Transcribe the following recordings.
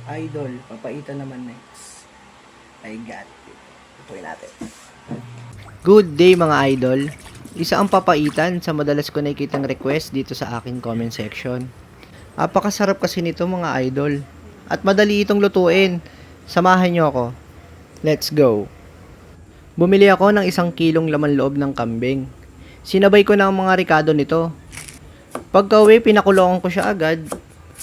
Idol, papaitan naman next. I got it. Tutuin natin. Good day mga idol. Isa ang papaitan sa madalas ko nakikitang request dito sa aking comment section. Napakasarap kasi nito mga idol. At madali itong lutuin. Samahan nyo ako. Let's go. Bumili ako ng 1 kilong laman loob ng kambing. Sinabay ko na ang mga rikado nito. Pagka-uwi, pinakuloan ko siya agad.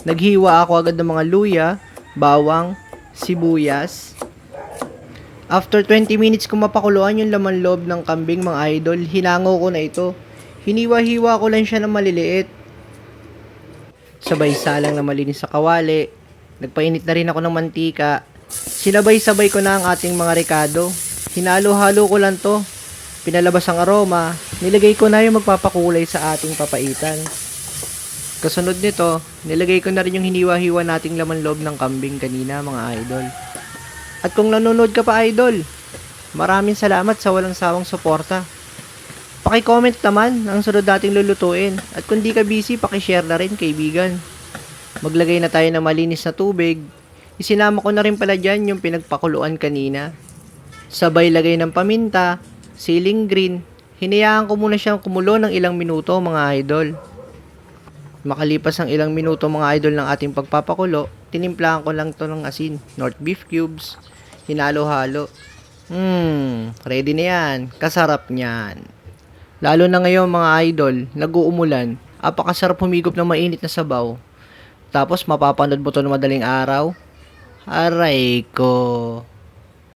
Naghiwa ako agad ng mga luya, bawang, sibuyas. After 20 minutes ko mapakuluan yung laman loob ng kambing mga idol, hinango ko na ito. Hiniwa-hiwa ko lang siya ng maliliit. Sabay salang na malinis sa kawali. Nagpainit na rin ako ng mantika. Sinabay-sabay ko na ang ating mga rikado. Hinalo-halo ko lang to. Pinalabas ang aroma. Nilagay ko na yung magpapakulay sa ating papaitan. Kasunod nito, nilagay ko na rin yung hiniwa-hiwa nating laman loob ng kambing kanina mga idol. At kung nanonood ka pa idol, maraming salamat sa walang sawang suporta. Paki-comment naman ang sunod nating lulutuin. At kung di ka busy, paki-share na rin kaibigan. Maglagay na tayo ng malinis na tubig. Isinama ko na rin pala dyan yung pinagpakuluan kanina. Sabay lagay ng paminta, siling green. Hinayaan ko muna siyang kumulo ng ilang minuto mga idol. Makalipas ang ilang minuto mga idol ng ating pagpapakulo, tinimplahan ko lang to ng asin, North beef cubes, hinalo-halo. Ready na yan. Kasarap niyan. Lalo na ngayon mga idol, nag-uumulan, apakasarap humigop ng mainit na sabaw. Tapos mapapanood mo to ng madaling araw. Aray ko.